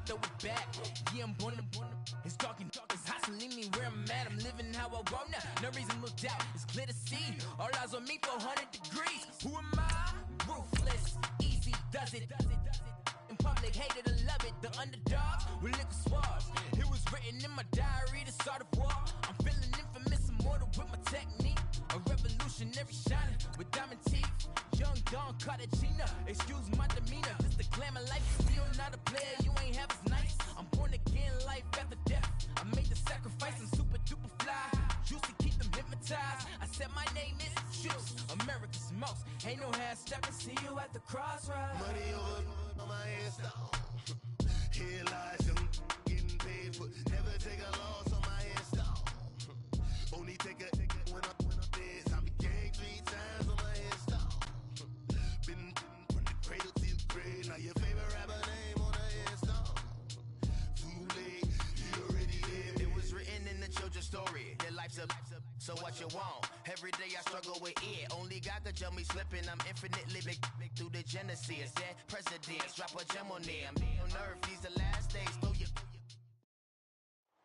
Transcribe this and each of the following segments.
Throw it back, yeah, I'm born to. It's dark, it's hot, so leave me where I'm at. I'm living how I want now. No reason to doubt, it's clear to see. All eyes on me, 400 degrees. Who am I? Ruthless, easy, does it. In public, hate it or love it. The underdogs with liquor swabs. It was written in my diary to start a war. I'm feeling infamous, immortal with my technique. A revolutionary shining with diamond teeth. Young Don Cartagena, excuse my demeanor. This the glamour life, still not a player, you ain't half as nice. I'm born again, life after death. I made the sacrifice, I'm super duper fly. Juicy, keep them hypnotized. I said my name is Juice, America's most. Ain't no half stepping, see you at the crossroads. Money over on my headstone. Here lies young, getting paid for. Never take a loss on my headstone. Only take a when I'm dead. I be gang 3 times on my headstone. Been from the cradle to the grave. Now your favorite rapper name on the headstone. Too late, you already dead. It was written in the children's story. Their life's a so what you want? Every day I struggle with it. Only God could tell me slipping. I'm infinitely big through the genesis. Dead presidents, drop a gem on them. On earth, these the last days. Throw your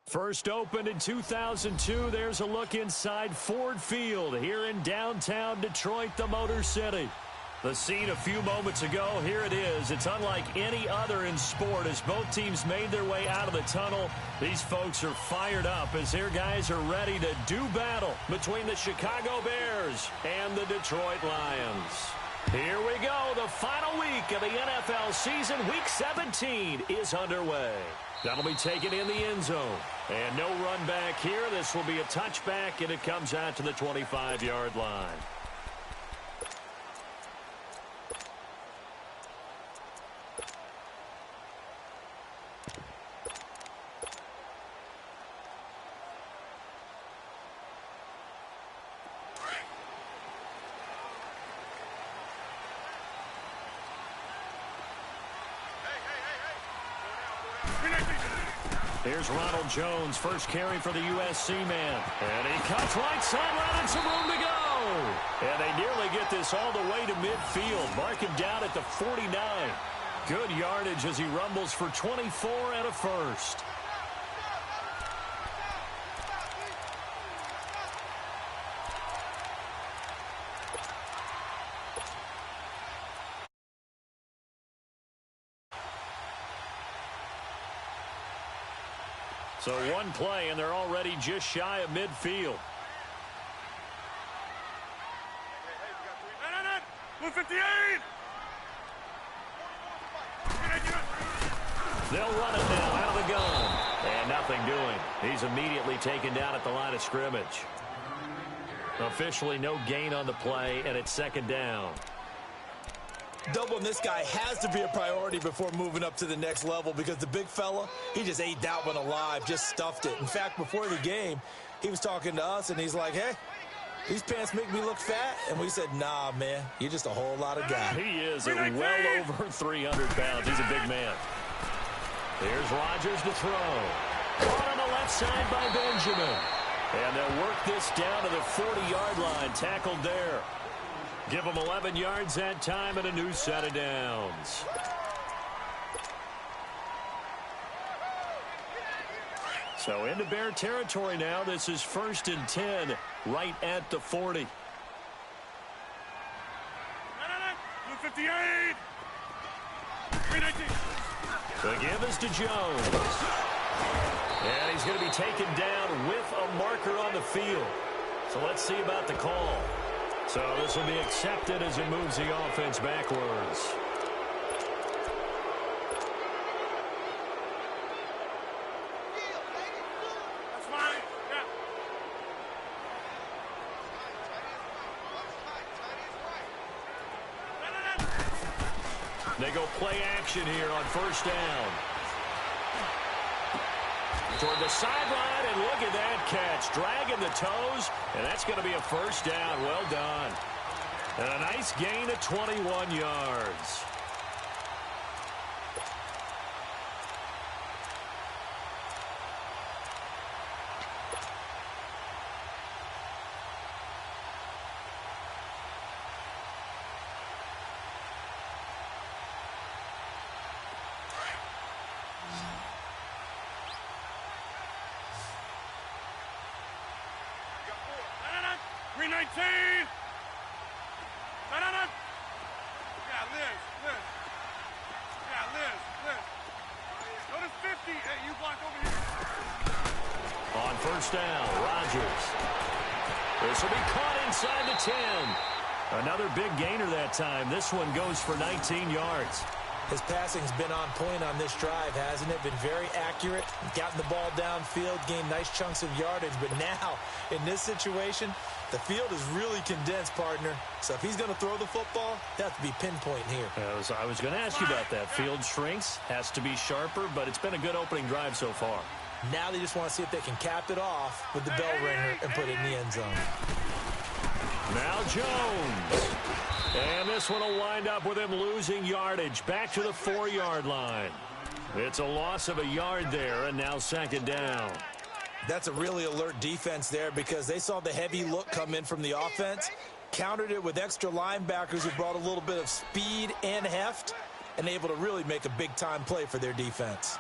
First opened in 2002, there's a look inside Ford Field here in downtown Detroit, the Motor City. The scene a few moments ago, here it is. It's unlike any other in sport as both teams made their way out of the tunnel. These folks are fired up as their guys are ready to do battle between the Chicago Bears and the Detroit Lions. Here we go. The final week of the NFL season, Week 17, is underway. That'll be taken in the end zone. And no run back here. This will be a touchback, and it comes out to the 25-yard line. Here's Ronald Jones, first carry for the USC man. And he cuts right sideline and some room to go. And they nearly get this all the way to midfield. Mark him down at the 49. Good yardage as he rumbles for 24 and a first. So one play, and they're already just shy of midfield. They'll run it now out of the gun. And nothing doing. He's immediately taken down at the line of scrimmage. Officially no gain on the play, and it's second down. Doubling this guy has to be a priority before moving up to the next level because the big fella, he just ate that one alive, just stuffed it. In fact, before the game, he was talking to us, and he's like, hey, these pants make me look fat. And we said, nah, man, you're just a whole lot of guy. He is well over 300 pounds. He's a big man. Here's Rodgers to throw. Caught on the left side by Benjamin. And they'll work this down to the 40-yard line, tackled there. Give them 11 yards that time and a new set of downs. So into Bear territory now. This is 1st and 10 right at the 40. 58. The give is to Jones. And he's going to be taken down with a marker on the field. So let's see about the call. So this will be accepted as it moves the offense backwards. That's fine. Yeah. They go play action here on first down. Toward the sideline, and look at that catch. Dragging the toes, and that's going to be a first down. Well done. And a nice gain of 21 yards. 319. No. Yeah, Liz. Yeah, Liz. Go to 50. Hey, you block over here. On first down, Rodgers. This will be caught inside the 10. Another big gainer that time. This one goes for 19 yards. His passing's been on point on this drive, hasn't it? Been very accurate, gotten the ball downfield, gained nice chunks of yardage. But now, in this situation, the field is really condensed, partner. So if he's going to throw the football, they have to be pinpoint here. I was going to ask you about that. Field shrinks, has to be sharper, but it's been a good opening drive so far. Now they just want to see if they can cap it off with the bell ringer and put it in the end zone. Now Jones. And this one will wind up with him losing yardage back to the 4-yard line. It's a loss of a yard there, and now second down. That's a really alert defense there because they saw the heavy look come in from the offense, countered it with extra linebackers who brought a little bit of speed and heft, and able to really make a big-time play for their defense.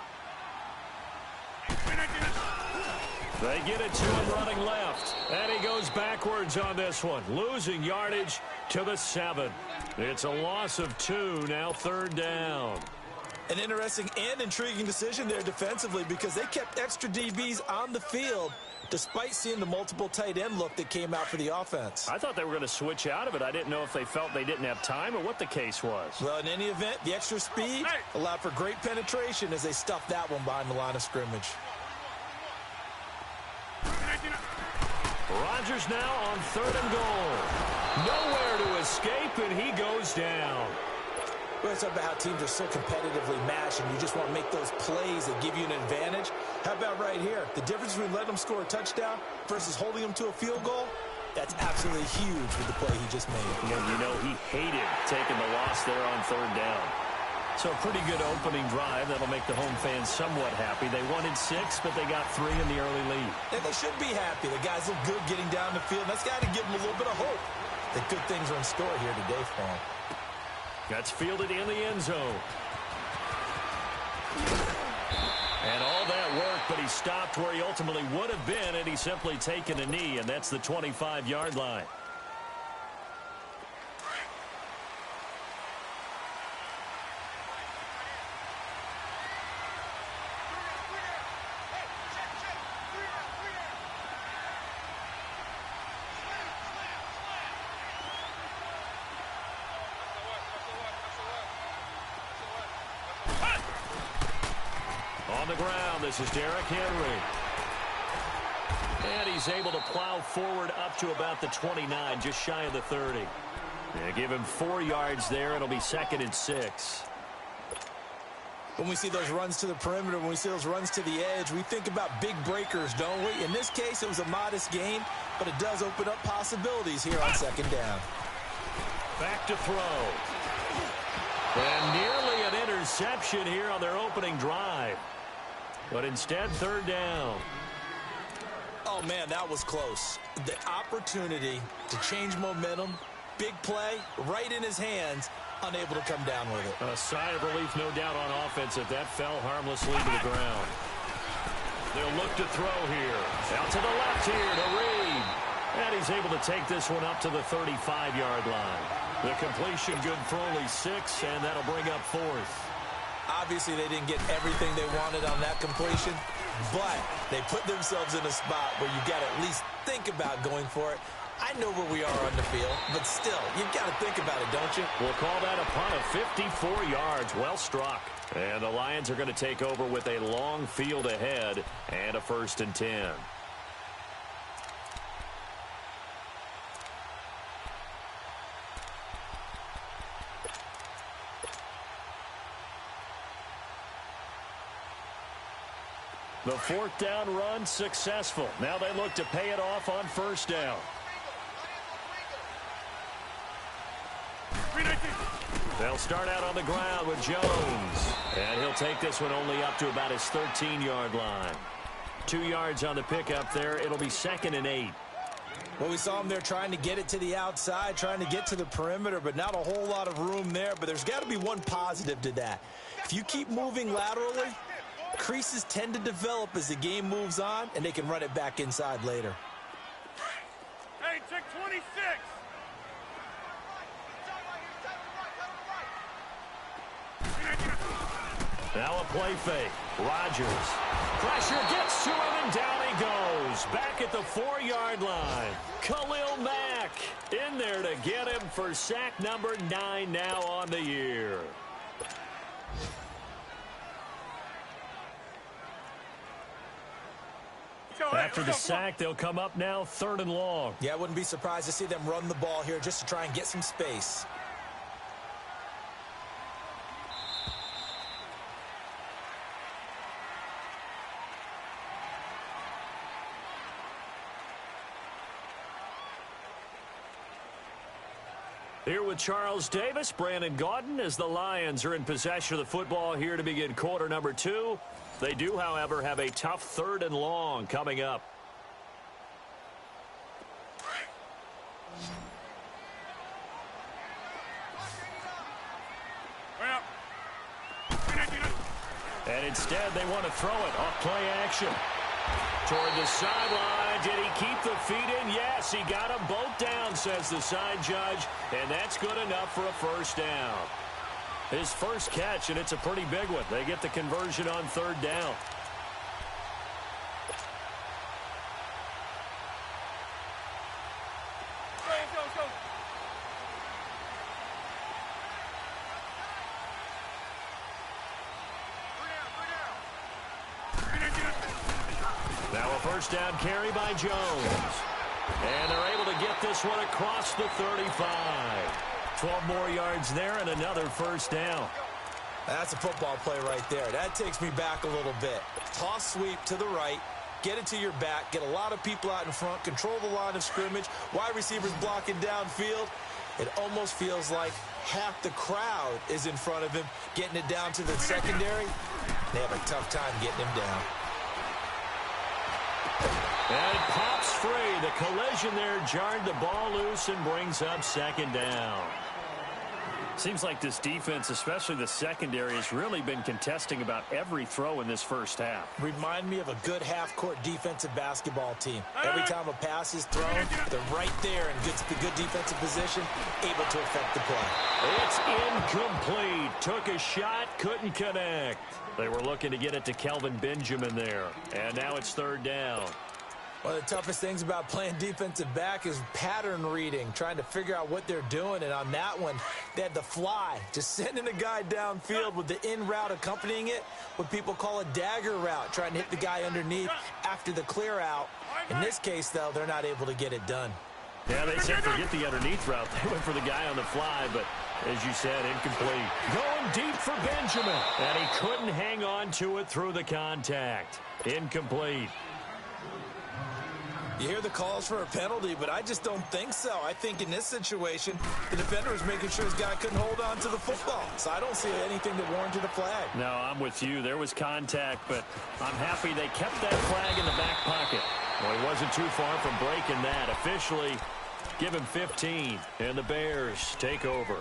They get it to him running left, and he goes backwards on this one, losing yardage to the 7. It's a loss of 2, now third down. An interesting and intriguing decision there defensively because they kept extra DBs on the field despite seeing the multiple tight end look that came out for the offense. I thought they were going to switch out of it. I didn't know if they felt they didn't have time or what the case was. Well, in any event, the extra speed allowed for great penetration as they stuffed that one behind the line of scrimmage. Rodgers now on 3rd and goal. Nowhere to escape, and he goes down. We're talking about how teams are so competitively matched, and you just want to make those plays that give you an advantage. How about right here? The difference between letting them score a touchdown versus holding them to a field goal, that's absolutely huge with the play he just made. And you know he hated taking the loss there on 3rd down. So a pretty good opening drive. That'll make the home fans somewhat happy. They wanted 6, but they got 3 in the early lead. And they should be happy. The guys look good getting down the field. That's got to give them a little bit of hope that good things are in store here today for them. That's fielded in the end zone. And all that work, but he stopped where he ultimately would have been, and he's simply taken a knee, and that's the 25-yard line. On the ground, this is Derrick Henry. And he's able to plow forward up to about the 29, just shy of the 30. They give him 4 yards there. It'll be 2nd and 6. When we see those runs to the perimeter, when we see those runs to the edge, we think about big breakers, don't we? In this case, it was a modest gain, but it does open up possibilities here on 2nd down. Back to throw. And nearly an interception here on their opening drive. But instead, 3rd down. Oh, man, that was close. The opportunity to change momentum, big play, right in his hands, unable to come down with it. A sigh of relief, no doubt, on offense if that fell harmlessly to the ground. They'll look to throw here. Out to the left here to Reed. And he's able to take this one up to the 35-yard line. The completion good for only 6, and that'll bring up 4th. Obviously, they didn't get everything they wanted on that completion, but they put themselves in a spot where you got to at least think about going for it. I know where we are on the field, but still, you've got to think about it, don't you? We'll call that a punt of 54 yards. Well struck. And the Lions are going to take over with a long field ahead and a 1st and 10. The 4th down run successful. Now they look to pay it off on 1st down. They'll start out on the ground with Jones. And he'll take this one only up to about his 13-yard line. 2 yards on the pickup there. It'll be 2nd and 8. Well, we saw him there trying to get it to the outside, trying to get to the perimeter, but not a whole lot of room there. But there's got to be one positive to that. If you keep moving laterally, creases tend to develop as the game moves on, and they can run it back inside later. Hey, check 20. Now a play fake. Rodgers. Pressure gets to him, and down he goes. Back at the 4-yard line. Khalil Mack in there to get him for sack number 9 now on the year. After the sack, they'll come up now 3rd and long. Yeah, I wouldn't be surprised to see them run the ball here just to try and get some space. Here with Charles Davis, Brandon Gaudin, as the Lions are in possession of the football here to begin quarter number 2. They do, however, have a tough 3rd and long coming up. And instead, they want to throw it off play action. Toward the sideline. Did he keep the feet in? Yes, he got them both down, says the side judge. And that's good enough for a first down. His first catch, and it's a pretty big one. They get the conversion on 3rd down. Now a first down carry by Jones. And they're able to get this one across the 35. 12 more yards there and another first down. That's a football play right there. That takes me back a little bit. Toss sweep to the right. Get it to your back. Get a lot of people out in front. Control the line of scrimmage. Wide receivers blocking downfield. It almost feels like half the crowd is in front of him, getting it down to the secondary. They have a tough time getting him down. And it pops free. The collision there jarred the ball loose and brings up 2nd down. Seems like this defense, especially the secondary, has really been contesting about every throw in this first half. Remind me of a good half-court defensive basketball team. Every time a pass is thrown, they're right there in good defensive position, able to affect the play. It's incomplete. Took a shot, couldn't connect. They were looking to get it to Kelvin Benjamin there. And now it's 3rd down. One of the toughest things about playing defensive back is pattern reading, trying to figure out what they're doing. And on that one, they had the fly, just sending a guy downfield with the in route accompanying it, what people call a dagger route, trying to hit the guy underneath after the clear out. In this case, though, they're not able to get it done. Yeah, they said forget the underneath route. They went for the guy on the fly, but as you said, incomplete. Going deep for Benjamin, and he couldn't hang on to it through the contact. Incomplete. You hear the calls for a penalty, but I just don't think so. I think in this situation, the defender was making sure his guy couldn't hold on to the football. So I don't see anything that warranted a flag. No, I'm with you. There was contact, but I'm happy they kept that flag in the back pocket. Well, he wasn't too far from breaking that. Officially, give him 15, and the Bears take over.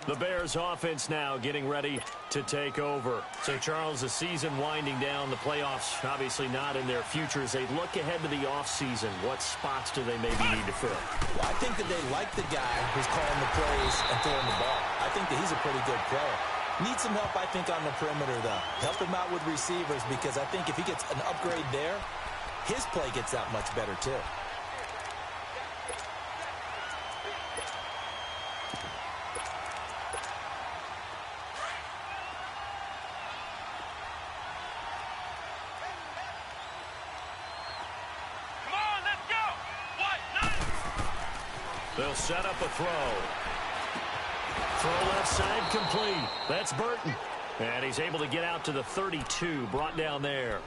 The Bears offense now getting ready to take over. So, Charles, the season winding down, the playoffs obviously not in their future. As they look ahead to the offseason, what spots do they maybe need to fill? Well, I think that they like the guy who's calling the plays and throwing the ball. I think that he's a pretty good player. Needs some help, I think, on the perimeter, though. Help him out with receivers, because I think if he gets an upgrade there, his play gets that much better, too. They'll set up a throw. Throw left side complete. That's Burton. And he's able to get out to the 32. Brought down there.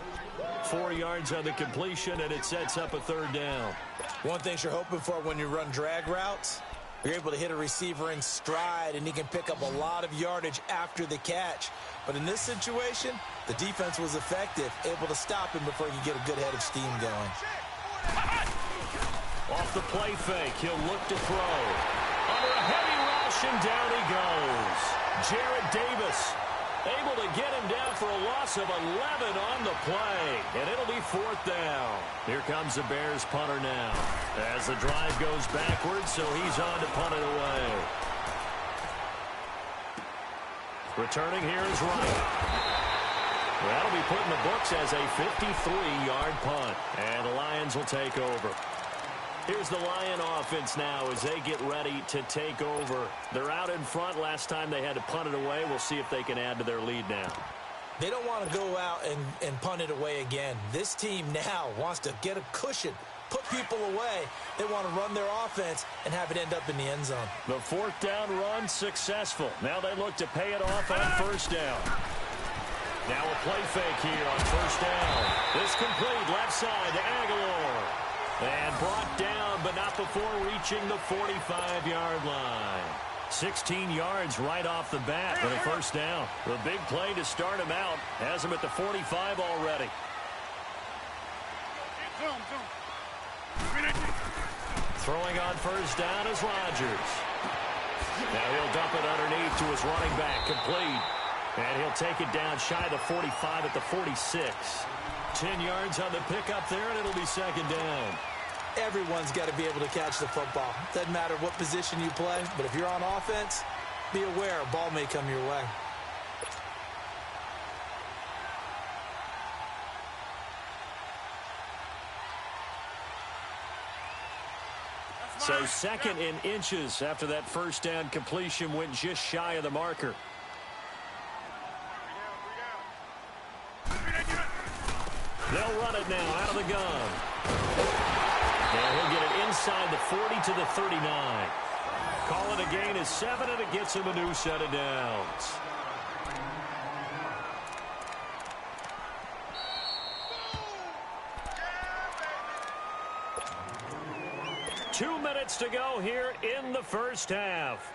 4 yards on the completion, and it sets up a 3rd down. One thing you're hoping for when you run drag routes, you're able to hit a receiver in stride, and he can pick up a lot of yardage after the catch. But in this situation, the defense was effective, able to stop him before you get a good head of steam going. Off the play fake, he'll look to throw. Under a heavy rush, and down he goes. Jarrett Davis able to get him down for a loss of 11 on the play. And it'll be 4th down. Here comes the Bears punter now. As the drive goes backwards, so he's on to punt it away. Returning here is Wright. That'll be put in the books as a 53-yard punt. And the Lions will take over. Here's the Lion offense now as they get ready to take over. They're out in front. Last time they had to punt it away. We'll see if they can add to their lead now. They don't want to go out and punt it away again. This team now wants to get a cushion, put people away. They want to run their offense and have it end up in the end zone. The fourth down run successful. Now they look to pay it off on first down. Now a play fake here on first down. This complete left side to Aguilar. And brought down, but not before reaching the 45-yard line. 16 yards right off the bat for the first down. The big play to start him out has him at the 45 already. Throwing on first down is Rodgers. Now he'll dump it underneath to his running back, complete. And he'll take it down shy of the 45 at the 46. 10 yards on the pickup there, and it'll be second down. Everyone's got to be able to catch the football. Doesn't matter what position you play, but if you're on offense, be aware a ball may come your way. So second in inches after that first down completion went just shy of the marker. They'll run it now out of the gun. And he'll get it inside the 40 to the 39. Call it a gain of 7, and it gets him a new set of downs. Two minutes to go here in the first half.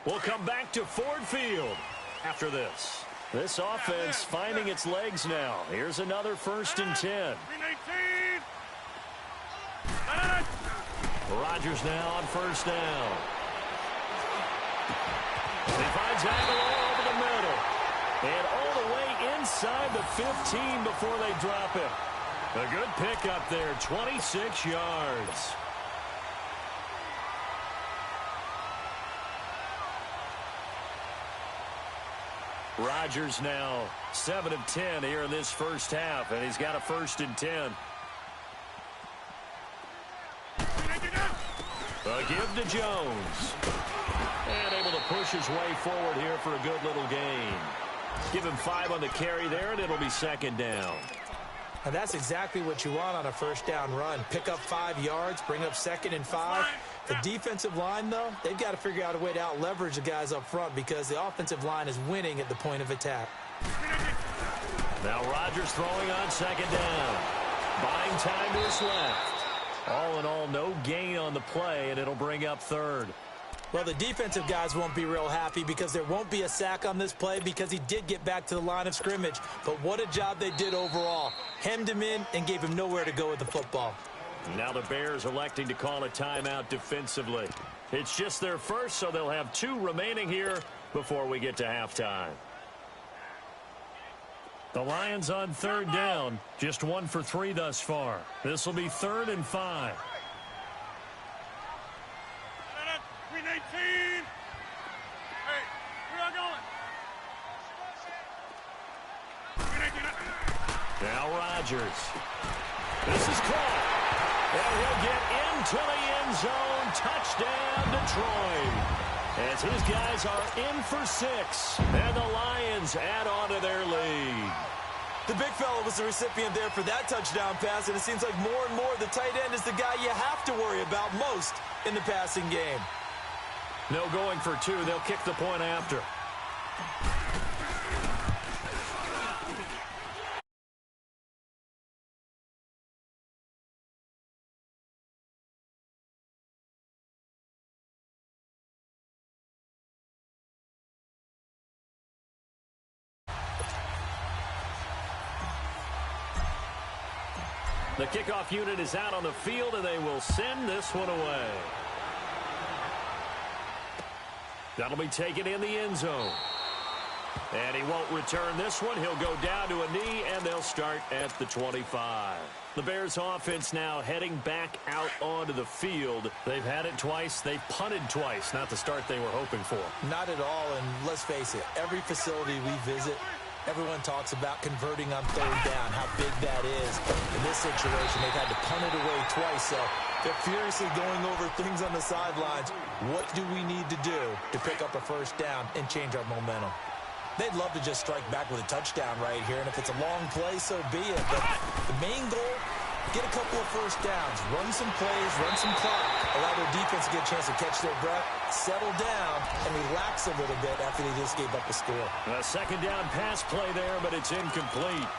We'll come back to Ford Field after this. This offense finding its legs now. Here's another 1st and 10. Rodgers now on first down. He finds Aguilar over the middle. And all the way inside the 15 before they drop him. A good pickup there, 26 yards. Rodgers now 7 of 10 here in this first half, and he's got a 1st and 10. A give to Jones. And able to push his way forward here for a good little gain. Give him 5 on the carry there, and it'll be second down. And that's exactly what you want on a first down run. Pick up 5 yards, bring up 2nd and 5. The defensive line, though, they've got to figure out a way to out-leverage the guys up front because the offensive line is winning at the point of attack. Now Rodgers throwing on second down. Buying time to his left. All in all, no gain on the play, and it'll bring up 3rd. Well, the defensive guys won't be real happy because there won't be a sack on this play because he did get back to the line of scrimmage. But what a job they did overall. Hemmed him in and gave him nowhere to go with the football. Now the Bears electing to call a timeout defensively. It's just their first, so they'll have 2 remaining here before we get to halftime. The Lions on 3rd down, just 1 for 3 thus far. This will be 3rd and 5. Green 18. Hey, where y'all going? Now Rodgers. This is caught. And he'll get into the end zone. Touchdown, Detroit. As his guys are in for 6. And the Lions add on to their lead. The big fella was the recipient there for that touchdown pass, and it seems like more and more the tight end is the guy you have to worry about most in the passing game. No going for 2. They'll kick the point after. The kickoff unit is out on the field, and they will send this one away. That'll be taken in the end zone. And he won't return this one. He'll go down to a knee, and they'll start at the 25. The Bears offense now heading back out onto the field. They've had it twice. They've punted twice. Not the start they were hoping for. Not at all, and let's face it, every facility we visit, Everyone talks about converting on third down, how big that is. In this situation, they've had to punt it away twice, so they're furiously going over things on the sidelines. What do we need to do to pick up a first down and change our momentum? They'd love to just strike back with a touchdown right here, and if it's a long play, so be it. But the main goal, get a couple of first downs, run some plays, run some clock, allow their defense to get a chance to catch their breath, settle down, and relax a little bit after they just gave up a score. A second down pass play there, but it's incomplete.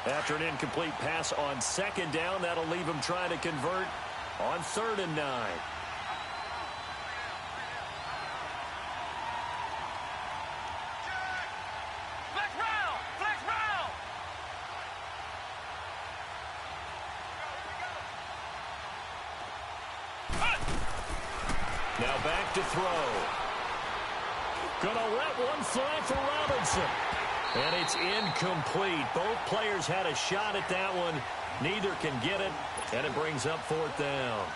After an incomplete pass on second down, that'll leave them trying to convert on 3rd and 9. Now back to throw. Gonna let one fly for Robinson. And it's incomplete. Both players had a shot at that one. Neither can get it, and it brings up 4th down.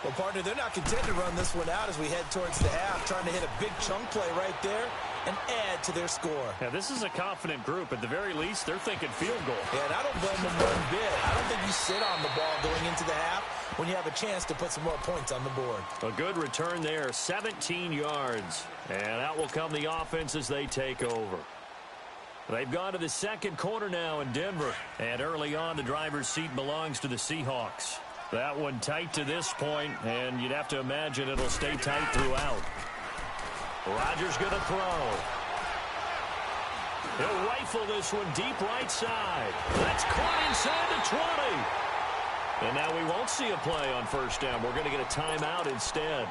Well, partner, they're not content to run this one out as we head towards the half, trying to hit a big chunk play right there and add to their score. Yeah, this is a confident group. At the very least, they're thinking field goal. Yeah, and I don't blame them one bit. I don't think you sit on the ball going into the half when you have a chance to put some more points on the board. A good return there, 17 yards. And out will come the offense as they take over. They've gone to the second quarter now in Denver. And early on, the driver's seat belongs to the Seahawks. That one tight to this point, and you'd have to imagine it'll stay tight throughout. Rodgers going to throw. He'll rifle this one deep right side. That's caught inside the 20. And now we won't see a play on first down. We're going to get a timeout instead,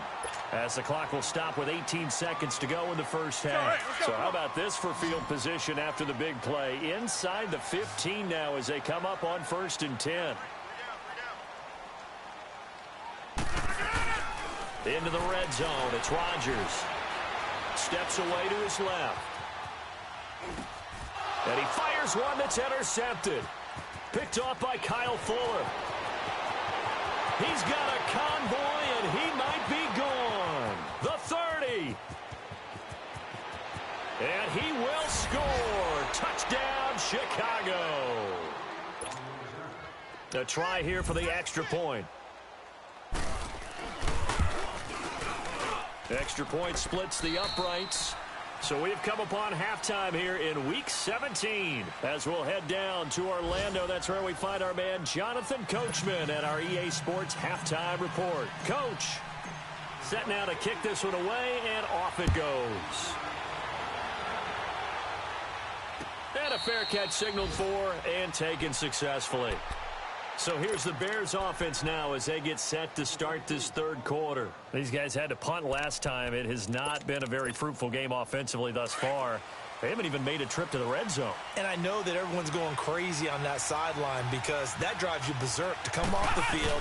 as the clock will stop with 18 seconds to go in the first half. So how about this for field position after the big play? Inside the 15 now as they come up on 1st and 10. Into the red zone. It's Rodgers. Steps away to his left. And he fires one that's intercepted. Picked off by Kyle Fuller. He's got a convoy, and he might be gone. The 30. And he will score. Touchdown, Chicago. A try here for the extra point. Extra point splits the uprights. So we've come upon halftime here in Week 17. As we'll head down to Orlando, that's where we find our man Jonathan Coachman at our EA Sports Halftime Report. Coach, set now to kick this one away, and off it goes. And a fair catch signaled for and taken successfully. So here's the Bears offense now as they get set to start this third quarter. These guys had to punt last time. It has not been a very fruitful game offensively thus far. They haven't even made a trip to the red zone. And I know that everyone's going crazy on that sideline because that drives you berserk to come off the field,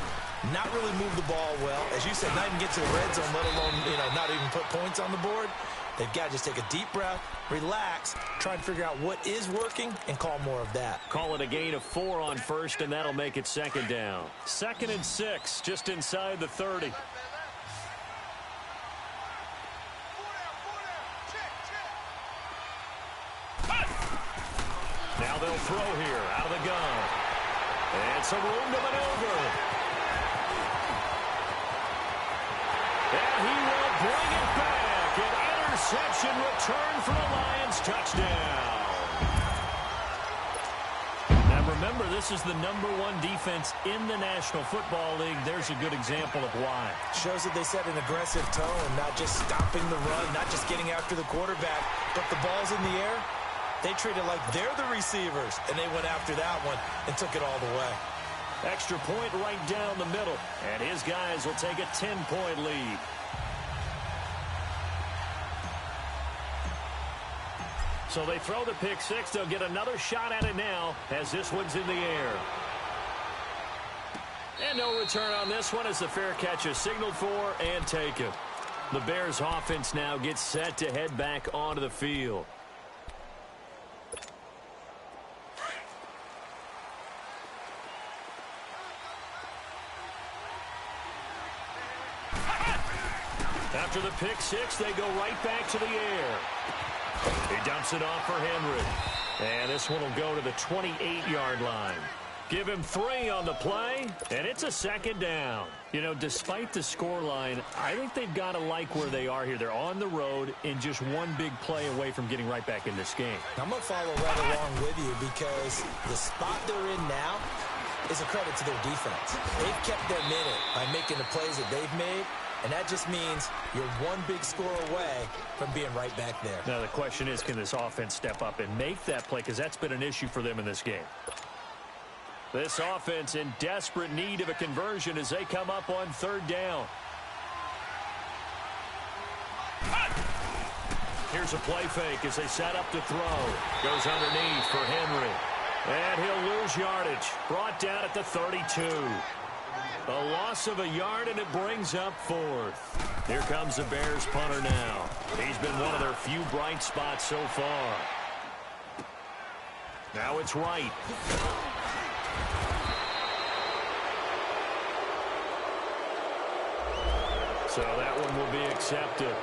not really move the ball well. As you said, not even get to the red zone, let alone, not even put points on the board. They've got to just take a deep breath, relax, try and figure out what is working, and call more of that. Call it a gain of 4 on first, and that'll make it 2nd down. 2nd and 6, just inside the 30. Now they'll throw here out of the gun. And some room to maneuver. And he will bring it back. An interception return for the Lions. Touchdown. Now remember, this is the #1 defense in the National Football League. There's a good example of why. Shows that they set an aggressive tone, not just stopping the run, not just getting after the quarterback, but the ball's in the air. They treat it like they're the receivers, and they went after that one and took it all the way. Extra point right down the middle, and his guys will take a 10-point lead. So they throw the pick six. They'll get another shot at it now as this one's in the air. And no return on this one as the fair catch is signaled for and taken. The Bears offense now gets set to head back onto the field. After the pick six, they go right back to the air. He dumps it off for Henry. And this one will go to the 28-yard line. Give him 3 on the play, and it's a second down. You know, despite the scoreline, I think they've got to like where they are here. They're on the road and just one big play away from getting right back in this game. I'm going to follow right along with you because the spot they're in now is a credit to their defense. They've kept their minute by making the plays that they've made, and that just means you're one big score away from being right back there. Now, the question is, can this offense step up and make that play? Because that's been an issue for them in this game. This offense in desperate need of a conversion as they come up on third down. Here's a play fake as they set up to throw. Goes underneath for Henry. And he'll lose yardage. Brought down at the 32. A loss of a yard, and it brings up 4th. Here comes the Bears punter now. He's been one of their few bright spots so far. Now it's Wright. So that one will be accepted.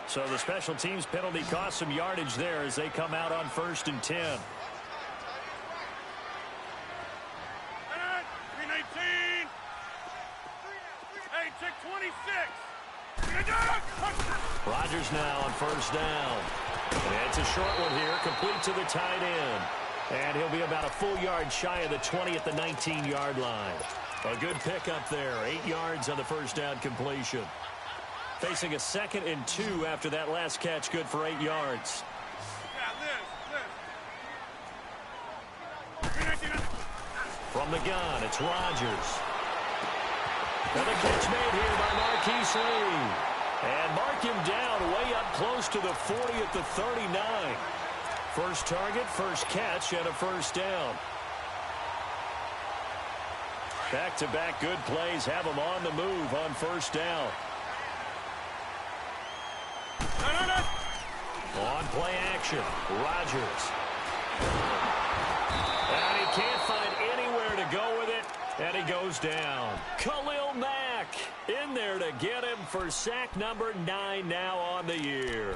So the special teams penalty cost some yardage there as they come out on 1st and 10. Rodgers now on 1st down. And it's a short one here, complete to the tight end. And he'll be about a full yard shy of the 20 at the 19-yard line. A good pickup there, 8 yards on the 1st down completion. Facing a 2nd and 2 after that last catch, good for 8 yards. From the gun, it's Rodgers. And the catch made here by Marquise Lee. And mark him down way up close to the 40 at the 39. First target, first catch, and a 1st down. Back-to-back good plays have him on the move on 1st down. On play action, Rodgers. And he can't find anywhere to go with it, and he goes down. Khalil Mack in there to get him for sack number 9 now on the year.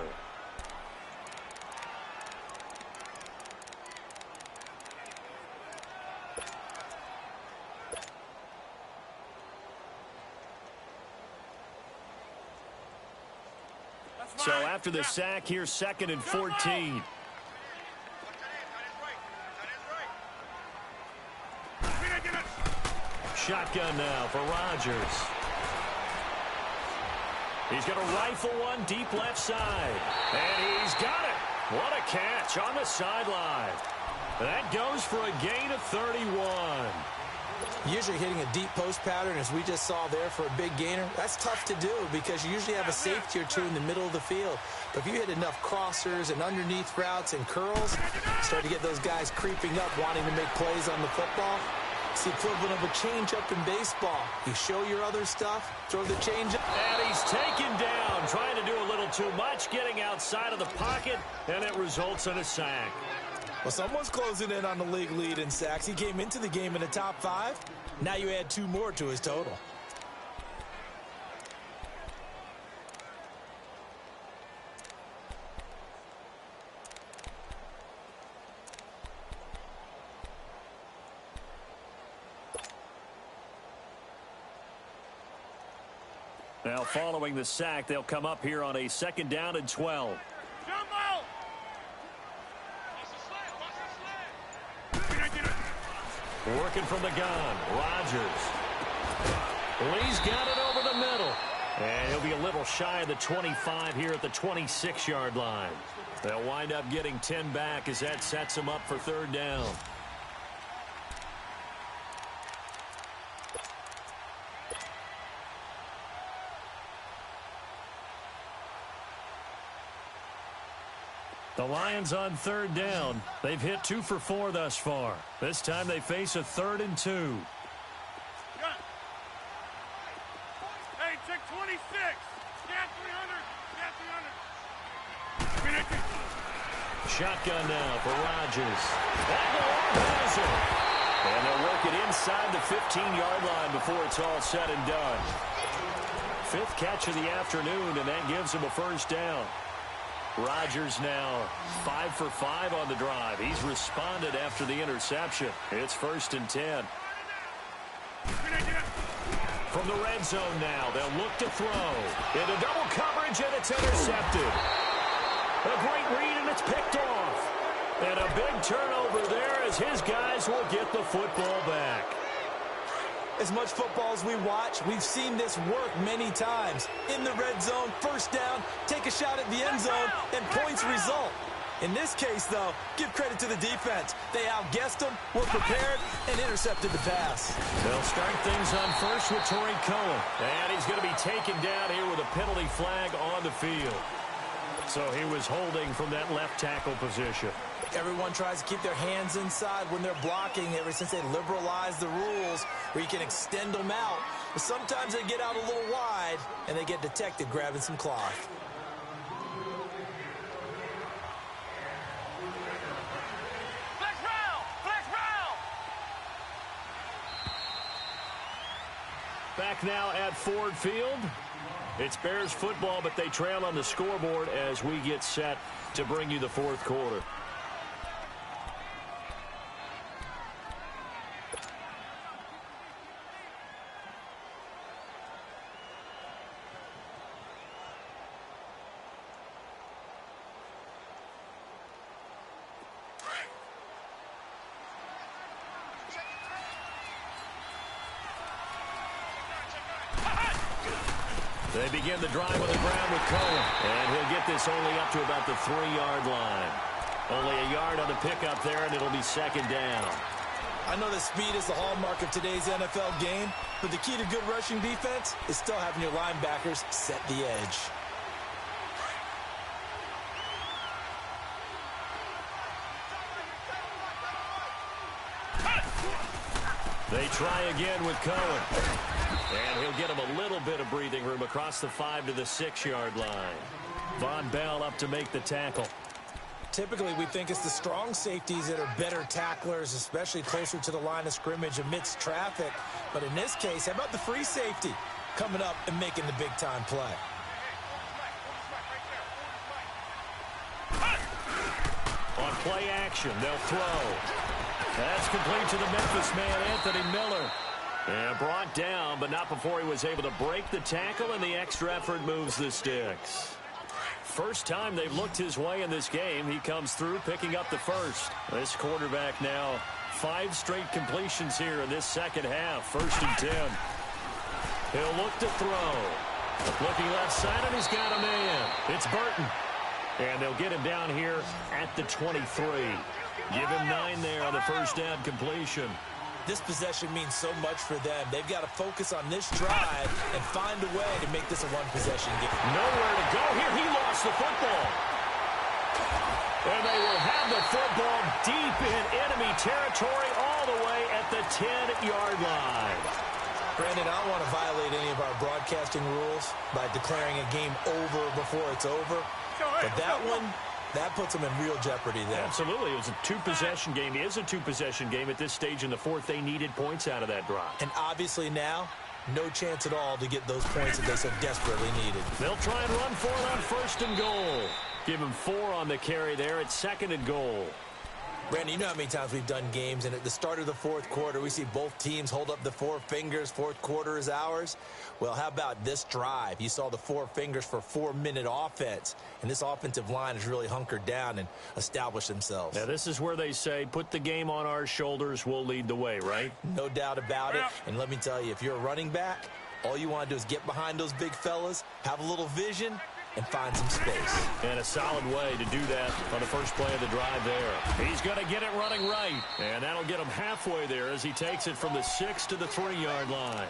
So after the sack, here's 2nd and 14. Shotgun now for Rodgers. He's going to rifle one deep left side. And he's got it. What a catch on the sideline. That goes for a gain of 31. Usually hitting a deep post pattern, as we just saw there, for a big gainer, that's tough to do because you usually have a safety or two in the middle of the field. But if you hit enough crossers and underneath routes and curls, start to get those guys creeping up, wanting to make plays on the football. It's the equivalent of a change-up in baseball. You show your other stuff, throw the change-up. And he's taken down, trying to do a little too much, getting outside of the pocket, and it results in a sack. Well, someone's closing in on the league lead in sacks. He came into the game in the top 5. Now you add 2 more to his total. Now following the sack, they'll come up here on a 2nd down and 12. Working from the gun, Rodgers. Lee's got it over the middle. And he'll be a little shy of the 25 here at the 26-yard line. They'll wind up getting 10 back as that sets them up for 3rd down. The Lions on 3rd down. They've hit 2 for 4 thus far. This time they face a 3rd and 2. shotgun now for Rodgers. Aguilar has it. And they'll work it inside the 15-yard line before it's all said and done. 5th catch of the afternoon, and that gives him a first down. Rodgers now 5 for 5 on the drive. He's responded after the interception. It's 1st and 10. From the red zone now, they'll look to throw. Into double coverage, and it's intercepted. A great read, and it's picked off. And a big turnover there as his guys will get the football back. As much football as we watch, we've seen this work many times. In the red zone, first down, take a shot at the end zone, and points result. In this case, though, give credit to the defense. They outguessed them, were prepared, and intercepted the pass. They'll start things on first with Torrey Cohen. And he's going to be taken down here with a penalty flag on the field. So he was holding from that left tackle position. Everyone tries to keep their hands inside when they're blocking ever since they liberalized the rules where you can extend them out. But sometimes they get out a little wide, and they get detected grabbing some cloth. Back now at Ford Field. It's Bears football, but they trail on the scoreboard as we get set to bring you the 4th quarter. They begin the drive on the ground with Cohen. And he'll get this only up to about the 3-yard line. Only a yard on the pickup there, and it'll be 2nd down. I know that speed is the hallmark of today's NFL game, but the key to good rushing defense is still having your linebackers set the edge. They try again with Cohen. And he'll get him a little bit of breathing room across the 5 to the 6-yard line. Von Bell up to make the tackle. Typically, we think it's the strong safeties that are better tacklers, especially closer to the line of scrimmage amidst traffic. But in this case, how about the free safety coming up and making the big-time play? On play action, they'll throw. That's complete to the Memphis man, Anthony Miller. And brought down, but not before he was able to break the tackle, and the extra effort moves the sticks. First time they've looked his way in this game. He comes through, picking up the first. This quarterback now 5 straight completions here in this second half. 1st and 10. He'll look to throw. Looking left side, and he's got a man. It's Burton. And they'll get him down here at the 23. Give him 9 there on the first down completion. This possession means so much for them. They've got to focus on this drive and find a way to make this a one-possession game. Nowhere to go here. He lost the football. And they will have the football deep in enemy territory all the way at the 10-yard line. Brandon, I don't want to violate any of our broadcasting rules by declaring a game over before it's over. But that one, that puts them in real jeopardy there. Absolutely. It was a 2-possession game. It is a 2-possession game at this stage in the 4th. They needed points out of that drive. And obviously now, no chance at all to get those points that they so desperately needed. They'll try and run for it on 1st and goal. Give him 4 on the carry there at 2nd and goal. Brandon, you know how many times we've done games, and at the start of the 4th quarter, we see both teams hold up the 4 fingers. 4th quarter is ours. Well, how about this drive? You saw the 4 fingers for 4-minute offense, and this offensive line has really hunkered down and established themselves. Now, this is where they say, put the game on our shoulders, we'll lead the way, right? No doubt about it. And let me tell you, if you're a running back, all you want to do is get behind those big fellas, have a little vision, and find some space. And a solid way to do that on the first play of the drive there. He's going to get it running right. And that'll get him halfway there as he takes it from the 6 to the 3-yard line.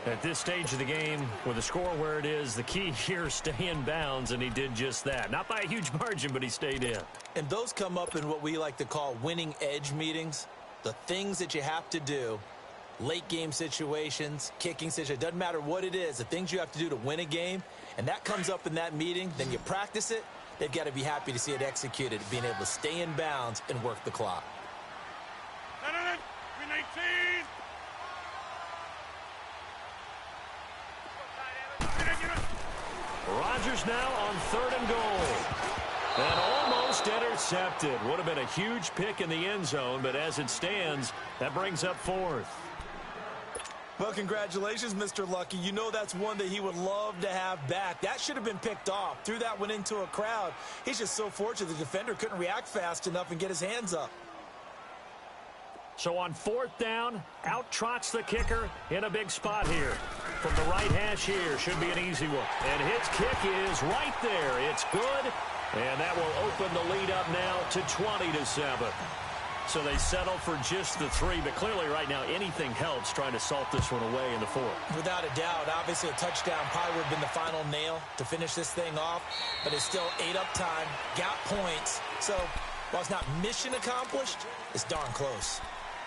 At this stage of the game, with the score where it is, the key here, stay in bounds, and he did just that. Not by a huge margin, but he stayed in. And those come up in what we like to call winning edge meetings. The things that you have to do, late game situations, kicking situations, doesn't matter what it is, the things you have to do to win a game, and that comes up in that meeting, then you practice it, they've got to be happy to see it executed, being able to stay in bounds and work the clock. Win 18. Rodgers now on 3rd and goal. And almost intercepted. Would have been a huge pick in the end zone, but as it stands, that brings up 4th. Well, congratulations, Mr. Lucky. You know that's one that he would love to have back. That should have been picked off. Threw that one into a crowd. He's just so fortunate the defender couldn't react fast enough and get his hands up. So on 4th down, out trots the kicker in a big spot here. From the right hash here, should be an easy one. And his kick is right there. It's good, and that will open the lead up now to 20-7. So they settle for just the 3, but clearly right now anything helps trying to salt this one away in the 4th. Without a doubt, obviously a touchdown probably would have been the final nail to finish this thing off, but it's still 8 up time, got points. So while it's not mission accomplished, it's darn close.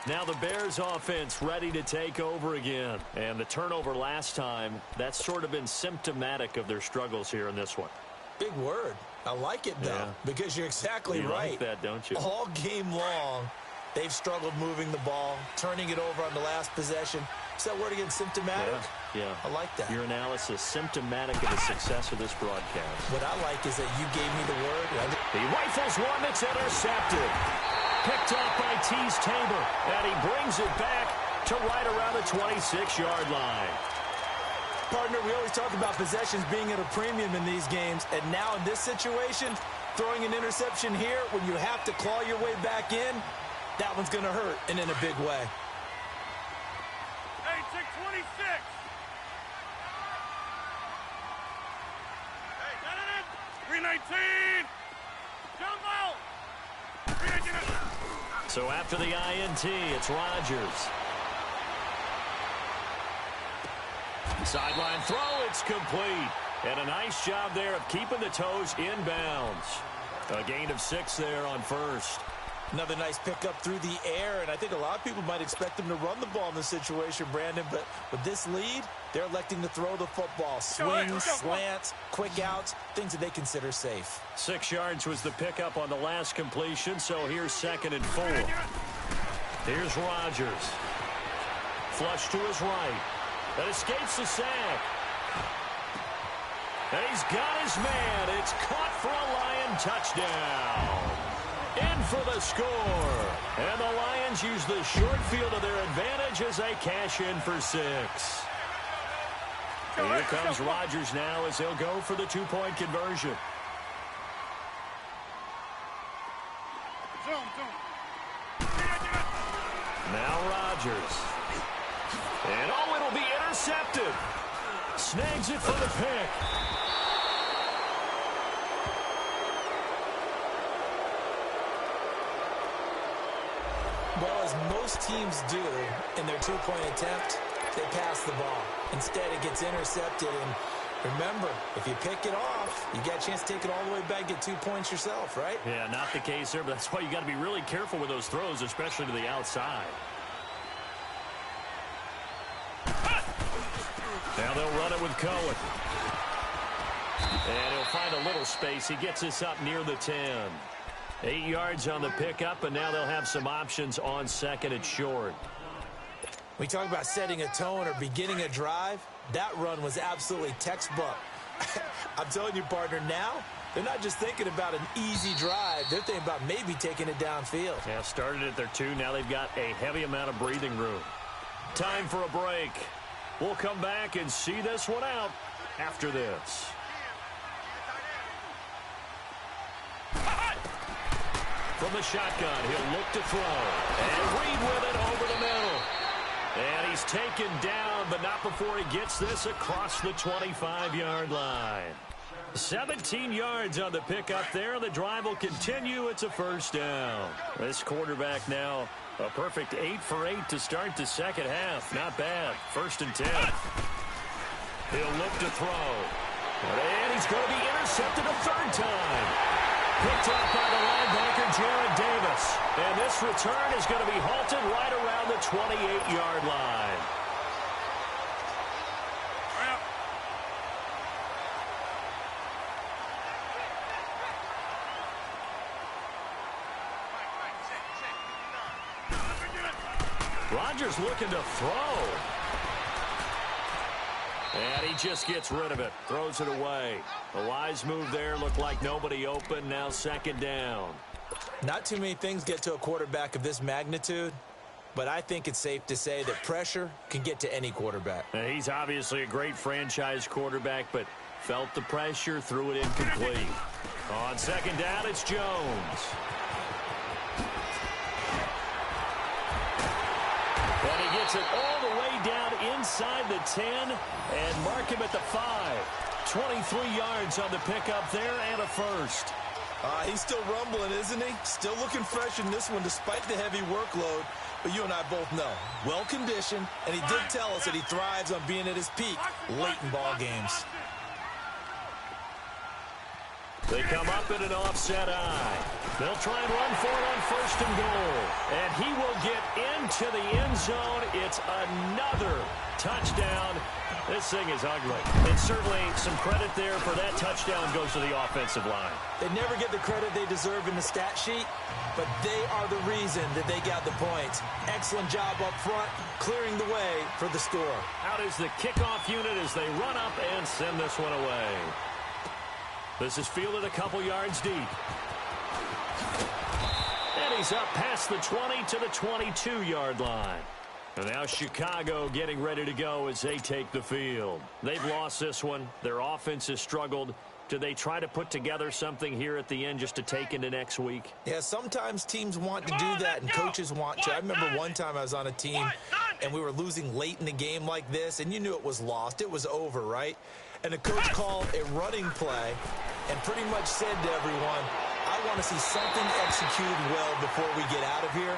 Now the Bears offense ready to take over again. And the turnover last time, that's sort of been symptomatic of their struggles here in this one. Big word. I like it, though, because you're exactly right. You like that, don't you? All game long, they've struggled moving the ball, turning it over on the last possession. Is that word again, symptomatic? Yeah. I like that. Your analysis, symptomatic of the success of this broadcast. What I like is that you gave me the word. He rifles one that's intercepted. Picked off by Tease Tabor, and he brings it back to right around the 26-yard line. Partner, we always talk about possessions being at a premium in these games, and now in this situation, throwing an interception here when you have to claw your way back in, that one's going to hurt, and in a big way. Hey, 626. Hey, 319. Jumbo. 319. So after the INT, it's Rodgers. Sideline throw, it's complete. And a nice job there of keeping the toes in bounds. A gain of 6 there on 1st. Another nice pickup through the air, and I think a lot of people might expect them to run the ball in this situation, Brandon, but with this lead, they're electing to throw the football. Swings, slants, quick outs, things that they consider safe. 6 yards was the pickup on the last completion, so here's 2nd and 4. Here's Rodgers. Flush to his right. That escapes the sack. And he's got his man. It's caught for a Lion touchdown. In for the score. And the Lions use the short field to their advantage as they cash in for 6. Here comes Rodgers now as he'll go for the 2-point conversion. Now Rodgers. And it'll be intercepted. Snags it for the pick. Well, as most teams do in their 2-point attempt, they pass the ball. Instead, it gets intercepted. And remember, if you pick it off, you got a chance to take it all the way back, get 2 points yourself, right? Yeah, not the case there, but that's why you got to be really careful with those throws, especially to the outside. Now they'll run it with Cohen. And he'll find a little space. He gets us up near the 10. 8 yards on the pickup, and now they'll have some options on 2nd and short. We talk about setting a tone or beginning a drive. That run was absolutely textbook. I'm telling you, partner, now they're not just thinking about an easy drive. They're thinking about maybe taking it downfield. Yeah, started at their 2. Now they've got a heavy amount of breathing room. Time for a break. We'll come back and see this one out after this. From the shotgun, he'll look to throw. And Reed with it over the middle. And he's taken down, but not before he gets this across the 25-yard line. 17 yards on the pickup there. The drive will continue. It's a 1st down. This quarterback now a perfect 8 for 8 to start the second half. Not bad. 1st and 10. He'll look to throw. And he's going to be intercepted a 3rd time. Picked up by the linebacker, Jared Davis. And this return is going to be halted right around the 28-yard line. Rodgers looking to throw. And he just gets rid of it, throws it away. A wise move there, looked like nobody open, now second down. Not too many things get to a quarterback of this magnitude, but I think it's safe to say that pressure can get to any quarterback. He's obviously a great franchise quarterback, but felt the pressure, threw it incomplete. On second down, it's Jones. And he gets it all the way down inside the 10 and mark him at the 5. 23 yards on the pickup there and a first. He's still rumbling, isn't he? Still looking fresh in this one despite the heavy workload. But you and I both know, well-conditioned, and he did tell us that he thrives on being at his peak late in ball games. They come up in an offset eye. They'll try and run for it on first and goal. And he will get into the end zone. It's another touchdown. This thing is ugly. And certainly some credit there for that touchdown goes to the offensive line. They never get the credit they deserve in the stat sheet, but they are the reason that they got the points. Excellent job up front, clearing the way for the score. Out is the kickoff unit as they run up and send this one away. This is fielded a couple yards deep. And he's up past the 20 to the 22-yard line. And now Chicago getting ready to go as they take the field. They've lost this one. Their offense has struggled. Do they try to put together something here at the end just to take into next week? Yeah, sometimes teams want to do that and coaches want to. I remember one time I was on a team and we were losing late in the game like this, and you knew it was lost. It was over, right? And the coach called a running play and pretty much said to everyone, I want to see something executed well before we get out of here.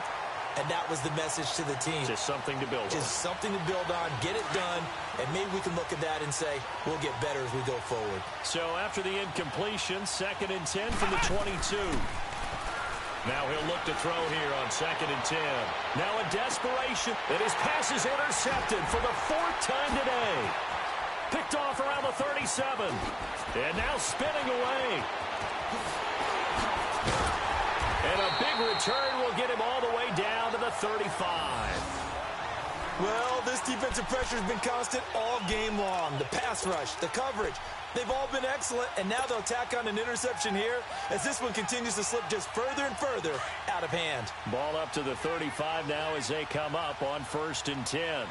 And that was the message to the team. Just something to build on. Just something to build on, get it done, and maybe we can look at that and say, we'll get better as we go forward. So after the incompletion, 2nd and 10 from the 22. Now he'll look to throw here on 2nd and 10. Now a desperation, and his pass is intercepted for the 4th time today. Picked off around the 37. And now spinning away. And a big return will get him all the way down to the 35. Well, this defensive pressure has been constant all game long. The pass rush, the coverage, they've all been excellent, and now they'll tack on an interception here as this one continues to slip just further and further out of hand. Ball up to the 35 now as they come up on 1st and 10.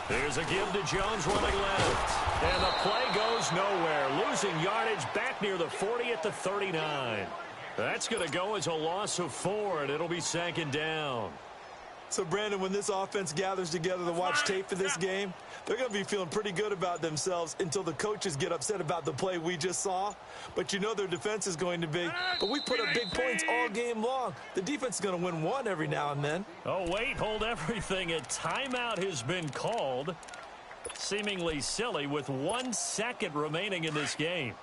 Here's a give to Jones running left. And the play goes nowhere. Losing yardage back near the 40 at the 39. That's going to go as a loss of 4, and it'll be 2nd down. So, Brandon, when this offense gathers together to watch tape for this game, they're going to be feeling pretty good about themselves until the coaches get upset about the play we just saw. But you know their defense is going to be. But we put up big points all game long. The defense is going to win one every now and then. Oh, wait, hold everything. A timeout has been called. Seemingly silly with 1 second remaining in this game.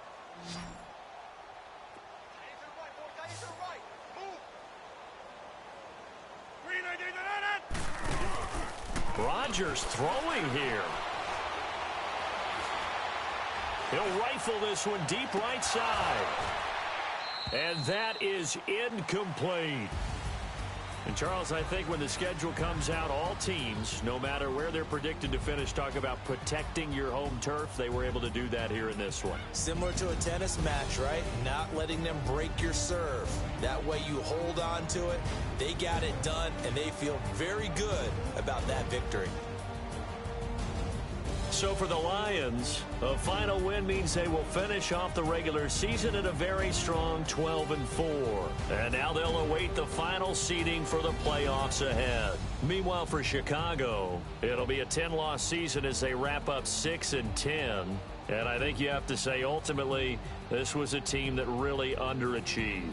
Rodgers throwing here. He'll rifle this one deep right side. And that is incomplete. And, Charles, I think when the schedule comes out, all teams, no matter where they're predicted to finish, talk about protecting your home turf. They were able to do that here in this one. Similar to a tennis match, right? Not letting them break your serve. That way you hold on to it. They got it done, and they feel very good about that victory. So for the Lions, a final win means they will finish off the regular season at a very strong 12-4. And now they'll await the final seeding for the playoffs ahead. Meanwhile, for Chicago, it'll be a 10-loss season as they wrap up 6-10. And I think you have to say, ultimately, this was a team that really underachieved.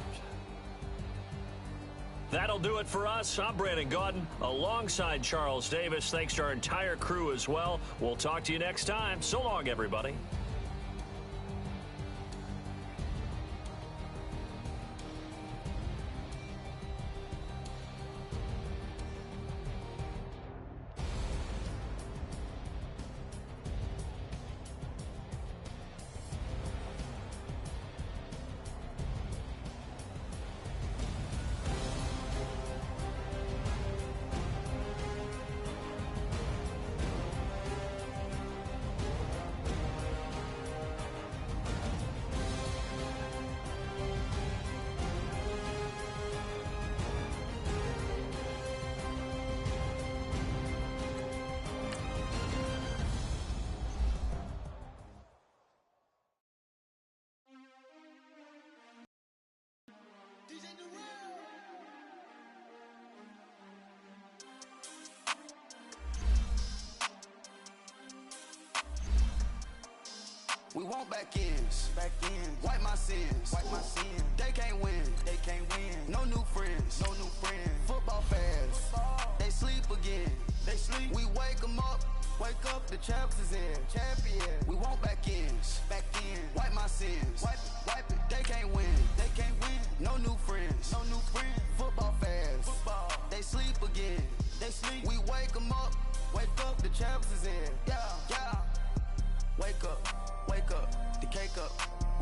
That'll do it for us. I'm Brandon Gaudin alongside Charles Davis. Thanks to our entire crew as well. We'll talk to you next time. So long, everybody. We want back ends. Wipe my sins. They can't win. No new friends. Football fans. They sleep again. We wake them up. Wake up, the champs is in. We want back ends. Wipe my sins. Wipe it. They can't win. No new friends. Football fans. They sleep again. We wake them up. Wake up, the champs is in. Yeah. Wake up, the cake up,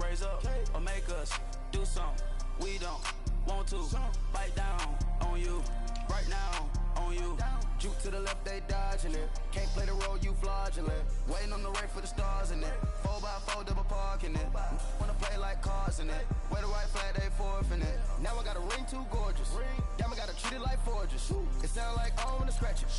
raise up, or make us do something we don't want to. Bite down on you, right now on you. Juke to the left, they dodging it. Can't play the role, you fraudulent. Waiting on the race for the stars in it. 4x4 double parking it. Wanna play like cars in it. Wear the right flag, they forfeit it. Now I got a ring too gorgeous. Damn, I gotta treat it like forges. It sound like I don't wanna scratch it.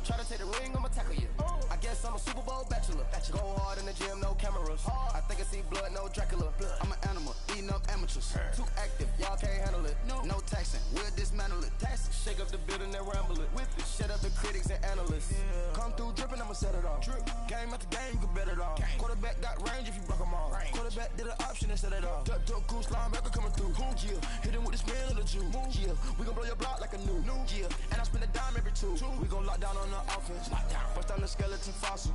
Try to take the ring, I'ma tackle you. I guess I'm a Super Bowl bachelor. Go hard in the gym, no cameras. I think I see blood, no Dracula. I'm an animal, eating up amateurs. Too active, y'all can't handle it. No taxing, we'll dismantle it. Shake up the building and ramble it. Whip it, shut up the critics and analysts. Come through dripping, I'ma set it off. Game after game, you can bet it off. Quarterback got range if you block them off. Quarterback did an option and set it off. Duck goose, linebacker coming through. Yeah, hit him with the spin of the Jew. Yeah, we gon' blow your block like a new. Yeah, and I spend a dime every two. We gon' lock down on the offense. Bust down the skeleton fossil.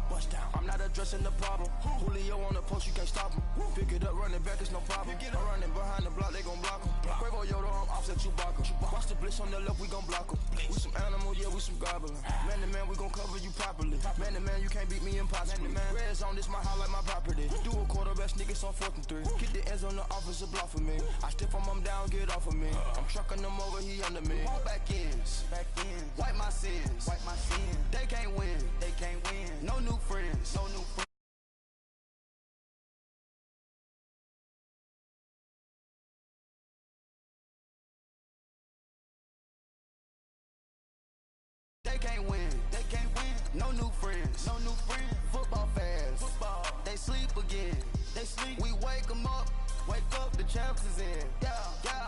I'm not addressing the problem. Julio on the post, you can't stop him. Pick it up, running back, it's no problem. I'm running behind the block, they gon' block him. Quavo Yoda, I'm offset Chewbacca. Watch the blitz on the left, we gon' block him. We some animal, yeah, we some goblin. Man to man, we gon' cover you properly. Man to man, you can't beat me impossibly. Red zone, this my house like my property. Do a quarterback sneakers on 4th and 3. Get the ends on the offensive block for me. I stiff him, I'm down, get off of me. I'm trucking them over, he under me. Walk back ends. Wipe my sins. They can't win. No new friends. They can't win. No new friends. Football fans. They sleep again. We wake them up. Wake up, the champs is in. Yeah.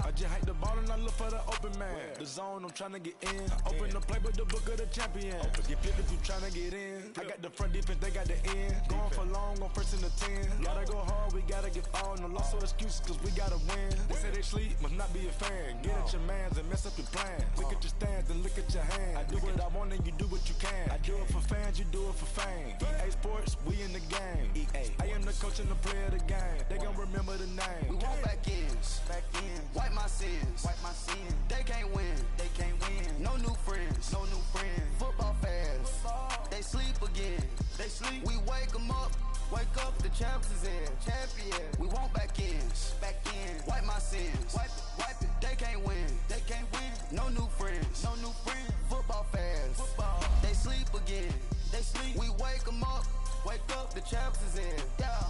I just hike the ball and I look for the open man. The zone, I'm trying to get in. Open the play with the book of the champion. Get flipped if you trying to get in. I got the front defense, they got the end. Going for long on 1st and the 10. Gotta go hard, we gotta get all. No loss or excuses, cause we gotta win. They say they sleep, must not be a fan. Get at your mans and mess up your plans. Look at your stands and look at your hands. I do what I want and you do what you can. I do it for fans, you do it for fame. EA Sports, we in the game. I am the coach and the player of the game. They gon' remember the name. We want back ends. Wipe my sins. They can't win. No new friends. Football fans. They sleep again. We wake them up. Wake up, the champs is in. We want back ends. Wipe my sins. Wipe it. They can't win. No new friends. Football fans. They sleep again. We wake them up. Wake up, the champs is in. Yeah.